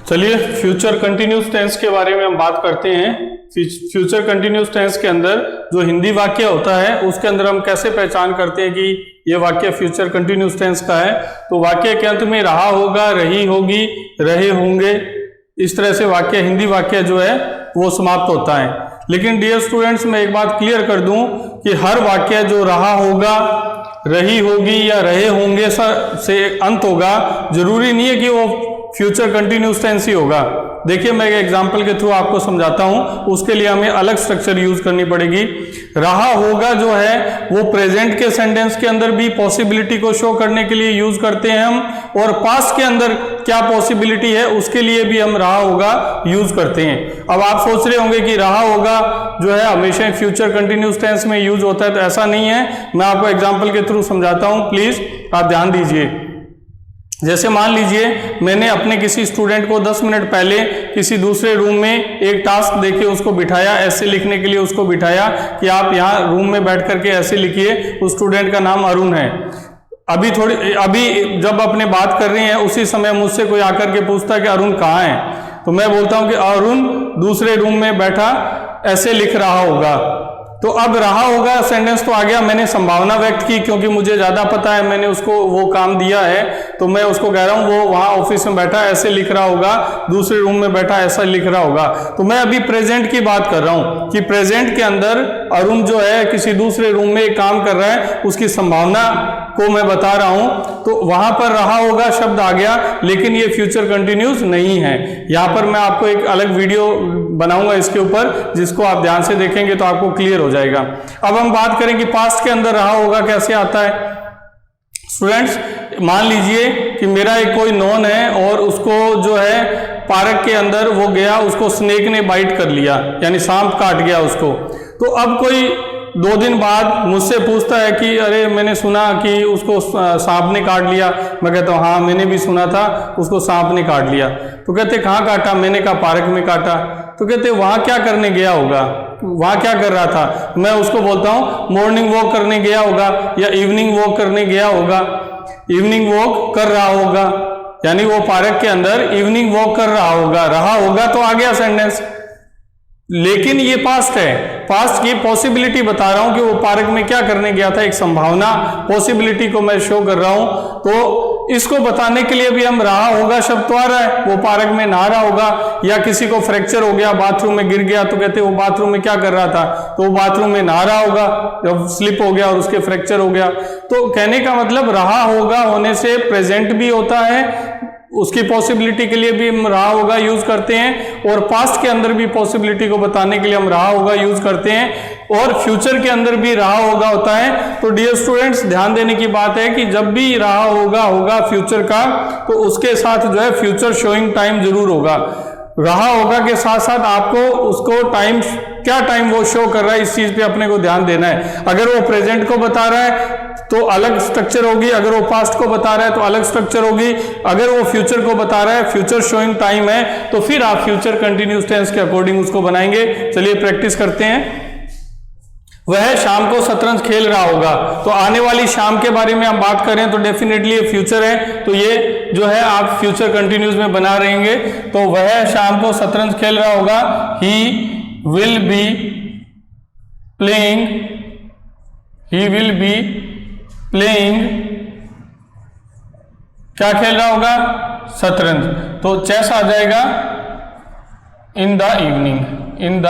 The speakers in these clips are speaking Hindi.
चलिए फ्यूचर कंटिन्यूस टेंस के बारे में हम बात करते हैं। फ्यूचर कंटिन्यूस टेंस के अंदर जो हिंदी वाक्य होता है उसके अंदर हम कैसे पहचान करते हैं कि ये वाक्य फ्यूचर कंटिन्यूस टेंस का है। तो वाक्य के अंत में रहा होगा, रही होगी, रहे होंगे, इस तरह से वाक्य हिंदी वाक्य जो है वो समाप्त होता है। लेकिन डियर स्टूडेंट्स, मैं एक बात क्लियर कर दूं कि हर वाक्य जो रहा होगा, रही होगी या रहे होंगे से अंत होगा, जरूरी नहीं है कि वो फ्यूचर कंटिन्यूस टेंस ही होगा। देखिए मैं एक एग्जांपल के थ्रू आपको समझाता हूं, उसके लिए हमें अलग स्ट्रक्चर यूज करनी पड़ेगी। रहा होगा जो है वो प्रेजेंट के सेंटेंस के अंदर भी पॉसिबिलिटी को शो करने के लिए यूज करते हैं हम, और पास्ट के अंदर क्या पॉसिबिलिटी है उसके लिए भी हम रहा होगा यूज करते हैं। अब आप सोच रहे होंगे कि रहा होगा जो है हमेशा फ्यूचर कंटिन्यूस टेंस में यूज होता है, तो ऐसा नहीं है। मैं आपको एग्जाम्पल के थ्रू समझाता हूं, प्लीज आप ध्यान दीजिए। जैसे मान लीजिए मैंने अपने किसी स्टूडेंट को 10 मिनट पहले किसी दूसरे रूम में एक टास्क देके उसको बिठाया, ऐसे लिखने के लिए उसको बिठाया कि आप यहाँ रूम में बैठ करके ऐसे लिखिए। उस स्टूडेंट का नाम अरुण है। अभी जब अपने बात कर रहे हैं उसी समय मुझसे कोई आकर के पूछता है कि अरुण कहाँ है, तो मैं बोलता हूँ कि अरुण दूसरे रूम में बैठा ऐसे लिख रहा होगा। तो अब रहा होगा सेंटेंस तो आ गया, मैंने संभावना व्यक्त की क्योंकि मुझे ज्यादा पता है, मैंने उसको वो काम दिया है, तो मैं उसको कह रहा हूं वो वहां ऑफिस में बैठा ऐसे लिख रहा होगा, दूसरे रूम में बैठा ऐसा लिख रहा होगा। तो मैं अभी प्रेजेंट की बात कर रहा हूं कि प्रेजेंट के अंदर अरुण जो है किसी दूसरे रूम में काम कर रहा है, उसकी संभावना को मैं बता रहा हूं। तो वहां पर रहा होगा शब्द आ गया, लेकिन ये फ्यूचर कंटिन्यूस नहीं है। यहां पर मैं आपको एक अलग वीडियो बनाऊंगा इसके ऊपर, जिसको आप ध्यान से देखेंगे तो आपको क्लियर हो जाएगा। अब हम बात करें कि पास्ट के अंदर रहा होगा कैसे आता है। स्टूडेंट्स, मान लीजिए कि मेरा एक कोई नॉन है और उसको जो है पार्क के अंदर वो गया, उसको स्नेक ने बाइट कर लिया, यानी सांप काट गया उसको। तो अब कोई 2 दिन बाद मुझसे पूछता है कि अरे मैंने सुना कि उसको सांप ने काट लिया। मैं कहता हूँ हाँ मैंने भी सुना था उसको सांप ने काट लिया। तो कहते कहाँ काटा? मैंने कहा पार्क में काटा। तो कहते वहाँ क्या करने गया होगा, वहाँ क्या कर रहा था? मैं उसको बोलता हूँ मॉर्निंग वॉक करने गया होगा या इवनिंग वॉक करने गया होगा। इवनिंग वॉक कर रहा होगा, यानी वो पार्क के अंदर इवनिंग वॉक कर रहा होगा। रहा होगा तो आ गया सेंटेंस, लेकिन ये पास्ट है। पास्ट की पॉसिबिलिटी बता रहा हूं कि वो पार्क में क्या करने गया था, एक संभावना पॉसिबिलिटी को मैं शो कर रहा हूं। तो इसको बताने के लिए भी हम रहा होगा शब्द तो आ रहा है। वो पार्क में नहा रहा होगा, या किसी को फ्रैक्चर हो गया, बाथरूम में गिर गया, तो कहते वो बाथरूम में क्या कर रहा था, तो वो बाथरूम में नहा रहा होगा, जब स्लिप हो गया और उसके फ्रैक्चर हो गया। तो कहने का मतलब रहा होगा होने से प्रेजेंट भी होता है, उसकी पॉसिबिलिटी के लिए भी हम रहा होगा यूज करते हैं, और पास्ट के अंदर भी पॉसिबिलिटी को बताने के लिए हम रहा होगा यूज करते हैं, और फ्यूचर के अंदर भी रहा होगा होता है। तो डियर स्टूडेंट्स, ध्यान देने की बात है कि जब भी रहा होगा फ्यूचर का, तो उसके साथ जो है फ्यूचर शोइंग टाइम जरूर होगा। रहा होगा के साथ साथ आपको उसको टाइम, क्या टाइम वो शो कर रहा है, इस चीज पे अपने को ध्यान देना है। अगर वो प्रेजेंट को बता रहा है तो अलग स्ट्रक्चर होगी, अगर वो पास्ट को बता रहा है तो अलग स्ट्रक्चर होगी, अगर वो फ्यूचर को बता रहा है, फ्यूचर शोइंग टाइम है, तो फिर आप फ्यूचर कंटिन्यूस टेंस के अकॉर्डिंग उसको बनाएंगे। चलिए प्रैक्टिस करते हैं। वह शाम को शतरंज खेल रहा होगा, तो आने वाली शाम के बारे में हम बात करें तो डेफिनेटली ये फ्यूचर है, तो ये जो है आप फ्यूचर कंटिन्यूस में बना रहेंगे। तो वह शाम को शतरंज खेल रहा होगा, he will be playing, he will be playing, क्या खेल रहा होगा, शतरंज। तो चेस आ जाएगा in the evening, in the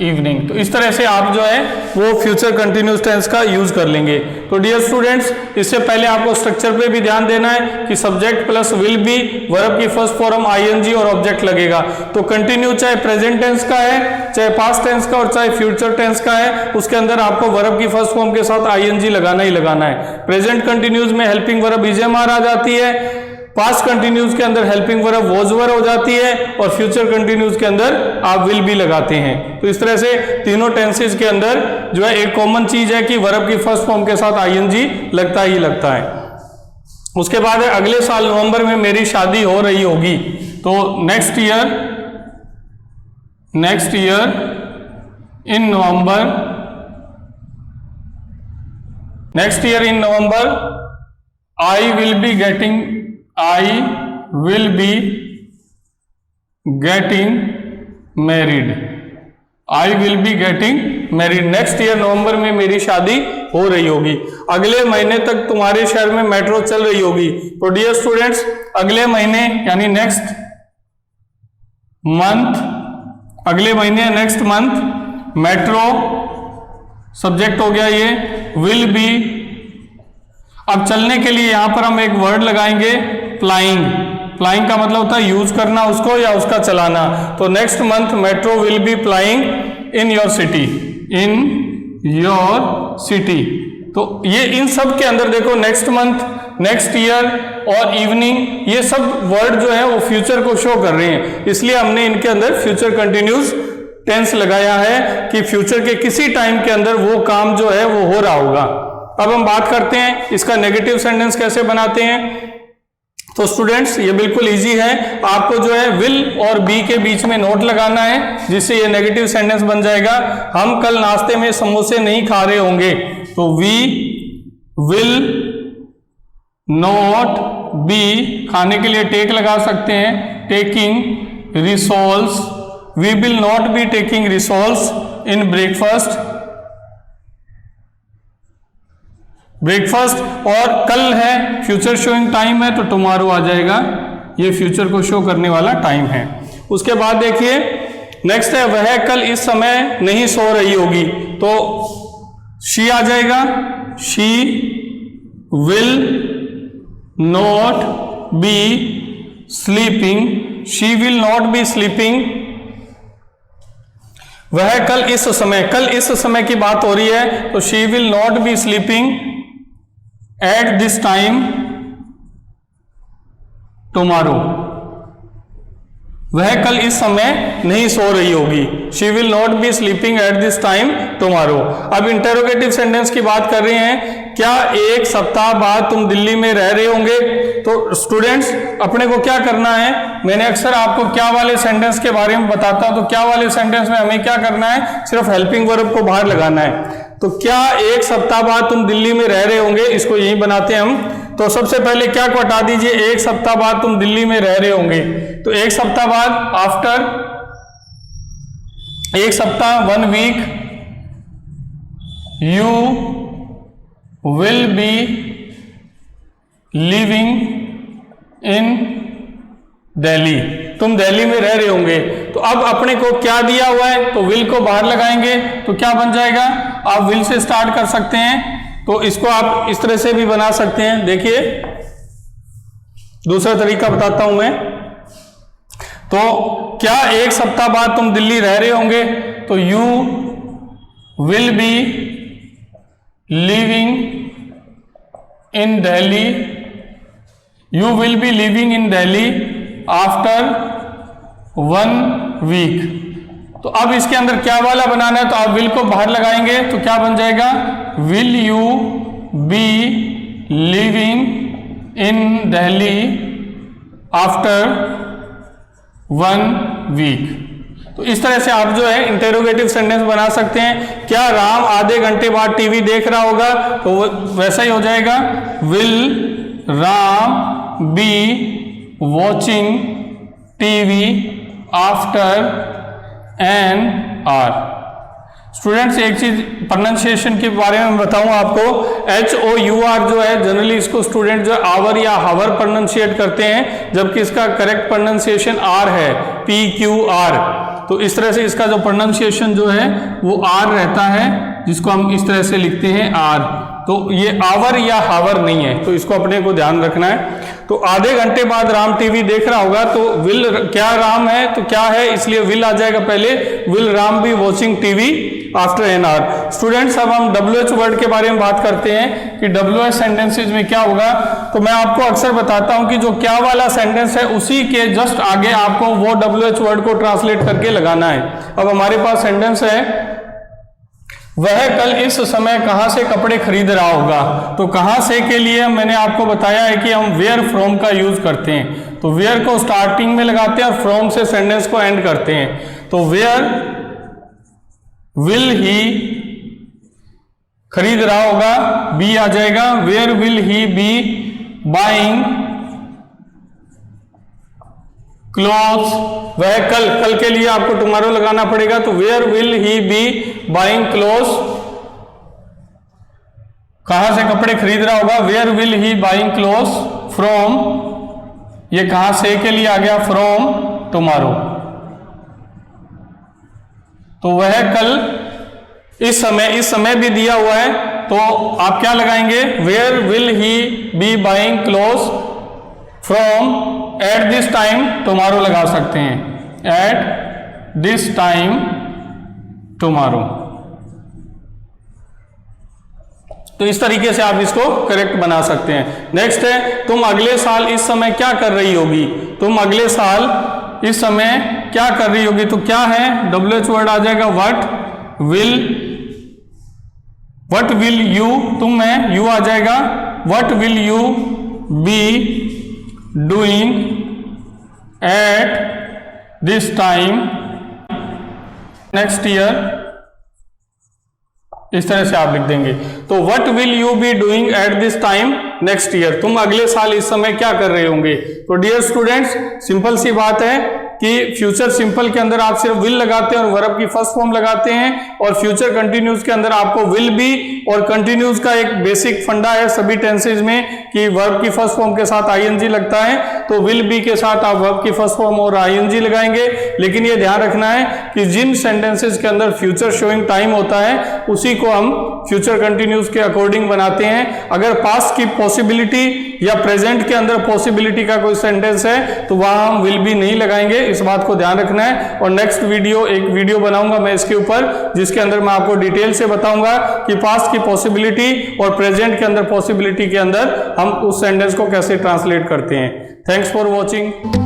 evening. तो इस तरह से आप जो है वो फ्यूचर कंटिन्यूस टेंस का यूज कर लेंगे। तो डियर स्टूडेंट्स, इससे पहले आपको स्ट्रक्चर पे भी ध्यान देना है कि subject plus will be, verb की फर्स्ट फॉर्म आईएनजी और ऑब्जेक्ट लगेगा। तो कंटिन्यू चाहे प्रेजेंट टेंस का है, चाहे पास्ट टेंस का, और चाहे फ्यूचर टेंस का है, उसके अंदर आपको वर्ब की फर्स्ट फॉर्म के साथ आईएनजी लगाना ही लगाना है। प्रेजेंट कंटिन्यूस में helping verb is am are आ जाती है, पास्ट कंटिन्यूस के अंदर हेल्पिंग वर्ब वॉज वर हो जाती है, और फ्यूचर कंटिन्यूस के अंदर आप विल भी लगाते हैं। तो इस तरह से तीनों टेंसेस के अंदर जो है एक कॉमन चीज है कि वर्ब की फर्स्ट फॉर्म के साथ आईएनजी लगता ही लगता है। उसके बाद है अगले साल नवंबर में मेरी शादी हो रही होगी। तो next year in November, next year in November I will be getting married, I will be getting married, next year नवंबर में मेरी शादी हो रही होगी। अगले महीने तक तुम्हारे शहर में मेट्रो चल रही होगी। तो डियर स्टूडेंट्स, अगले महीने यानी नेक्स्ट मंथ, अगले महीने नेक्स्ट मंथ मेट्रो सब्जेक्ट हो गया ये, विल बी। अब चलने के लिए यहां पर हम एक वर्ड लगाएंगे फ्लाइंग। फ्लाइंग का मतलब होता है यूज करना उसको या उसका चलाना। तो next month metro will be flying in your city, in your city. तो ये इन सब के अंदर देखो नेक्स्ट मंथ, नेक्स्ट ईयर और इवनिंग, ये सब वर्ड जो है वो फ्यूचर को शो कर रहे हैं, इसलिए हमने इनके अंदर फ्यूचर कंटिन्यूस टेंस लगाया है कि फ्यूचर के किसी टाइम के अंदर वो काम जो है वो हो रहा होगा। अब हम बात करते हैं इसका नेगेटिव सेंटेंस कैसे बनाते हैं। तो स्टूडेंट्स ये बिल्कुल इजी है, आपको जो है विल और बी के बीच में नोट लगाना है जिससे ये नेगेटिव सेंटेंस बन जाएगा। हम कल नाश्ते में समोसे नहीं खा रहे होंगे, तो वी विल नॉट बी, खाने के लिए टेक लगा सकते हैं, taking rissoles, we will not be taking rissoles in breakfast, breakfast. और कल है फ्यूचर शोइंग टाइम है तो टुमारो आ जाएगा, ये फ्यूचर को शो करने वाला टाइम है। उसके बाद देखिए नेक्स्ट है वह कल इस समय नहीं सो रही होगी, तो शी आ जाएगा, she will not B sleeping, she will not B sleeping. वह कल इस समय की बात हो रही है तो she will not B sleeping at this time tomorrow, वह कल इस समय नहीं सो रही होगी, she will not B sleeping at this time tomorrow. अब इंटेरोगेटिव सेंटेंस की बात कर रहे हैं, क्या एक सप्ताह बाद तुम दिल्ली में रह रहे होंगे। तो स्टूडेंट्स अपने को क्या करना है, मैंने अक्सर आपको क्या वाले सेंटेंस के बारे में बताता हूं, तो क्या वाले सेंटेंस में हमें क्या करना है, सिर्फ हेल्पिंग वर्ब को बाहर लगाना है। तो क्या एक सप्ताह बाद तुम दिल्ली में रह रहे होंगे, इसको यही बनाते हैं हम। तो सबसे पहले क्या को हटा दीजिए, एक सप्ताह बाद तुम दिल्ली में रह रहे होंगे, तो एक सप्ताह बाद आफ्टर, एक सप्ताह 1 week, you will be living in Delhi, तुम दिल्ली में रह रहे होंगे। तो अब अपने को क्या दिया हुआ है, तो विल को बाहर लगाएंगे तो क्या बन जाएगा, आप विल से स्टार्ट कर सकते हैं, तो इसको आप इस तरह से भी बना सकते हैं। देखिए दूसरा तरीका बताता हूं मैं, तो क्या एक सप्ताह बाद तुम दिल्ली रह रहे होंगे, तो you will be living in Delhi, you will be living in Delhi after 1 week. तो अब इसके अंदर क्या वाला बनाना है, तो आप विल को बाहर लगाएंगे तो क्या बन जाएगा, will you be living in Delhi after 1 week. तो इस तरह से आप जो है इंटेरोगेटिव सेंटेंस बना सकते हैं। क्या राम आधे घंटे बाद टीवी देख रहा होगा, तो वैसा ही हो जाएगा, will Ram be watching TV after an hour. Students एक चीज प्रोनाउंसिएशन के बारे में बताऊं आपको, HOUR जो है जनरली इसको स्टूडेंट जो आवर या हावर प्रोनाउंसिएट करते हैं, जबकि इसका करेक्ट प्रोनाउंसिएशन R है, PQR। तो इस तरह से इसका जो प्रोनाउंसिएशन जो है वो R रहता है, जिसको हम इस तरह से लिखते हैं R। तो ये आवर या हावर नहीं है, तो इसको अपने को ध्यान रखना है। तो आधे घंटे बाद राम टीवी देख रहा होगा, तो विल क्या राम है तो क्या है, इसलिए विल आ जाएगा पहले, will Ram be watching TV after an hour. Students अब हम WH वर्ड के बारे में बात करते हैं कि WH सेंटेंसेज में क्या होगा। तो मैं आपको अक्सर बताता हूं कि जो क्या वाला सेंटेंस है उसी के जस्ट आगे आपको वो WH वर्ड को ट्रांसलेट करके लगाना है। अब हमारे पास सेंटेंस है, वह कल इस समय कहां से कपड़े खरीद रहा होगा। तो कहां से के लिए मैंने आपको बताया है कि हम वेयर फ्रॉम का यूज करते हैं, तो वेयर को स्टार्टिंग में लगाते हैं और फ्रॉम से सेंटेंस को एंड करते हैं। तो वेयर विल ही खरीद रहा होगा, बी आ जाएगा, where will he be buying clothes, वह कल के लिए आपको टुमारो लगाना पड़ेगा, तो where will he be buying clothes, कहां से कपड़े खरीद रहा होगा, where will he buying clothes from, ये कहां से के लिए आ गया, फ्रॉम टुमारो, तो वह कल इस समय भी दिया हुआ है, तो आप क्या लगाएंगे, where will he be buying clothes from at this time tomorrow लगा सकते हैं, एट दिस टाइम टुमारो। तो इस तरीके से आप इसको करेक्ट बना सकते हैं। नेक्स्ट है, तुम अगले साल इस समय क्या कर रही होगी, तुम अगले साल इस समय क्या कर रही होगी, तो क्या है, WH वर्ड आ जाएगा, वट विल यू, तुम में यू आ जाएगा, what will you be doing at this time next year, इस तरह से आप लिख देंगे। तो what will you be doing at this time next year, तुम अगले साल इस समय क्या कर रहे होंगे। तो डियर स्टूडेंट्स, सिंपल सी बात है कि फ्यूचर सिंपल के अंदर आप सिर्फ विल लगाते हैं और वर्ब की फर्स्ट फॉर्म लगाते हैं, और फ्यूचर कंटिन्यूस के अंदर आपको विल बी और कंटिन्यूस का एक बेसिक फंडा है सभी टेंसेज में कि वर्ब की फर्स्ट फॉर्म के साथ आईएनजी लगता है, तो विल बी के साथ आप वर्ब की फर्स्ट फॉर्म और आईएनजी लगाएंगे। लेकिन ये ध्यान रखना है कि जिन सेंटेंसेज के अंदर फ्यूचर शोइंग टाइम होता है उसी को हम फ्यूचर कंटिन्यूस के अकॉर्डिंग बनाते हैं। अगर पास्ट की पॉसिबिलिटी या प्रेजेंट के अंदर पॉसिबिलिटी का कोई सेंटेंस है तो वहां हम विल बी नहीं लगाएंगे, इस बात को ध्यान रखना है। और नेक्स्ट एक वीडियो बनाऊंगा मैं इसके ऊपर, जिसके अंदर मैं आपको डिटेल से बताऊंगा कि पास्ट की पॉसिबिलिटी और प्रेजेंट के अंदर पॉसिबिलिटी के अंदर हम उस सेंटेंस को कैसे ट्रांसलेट करते हैं। Thanks for watching.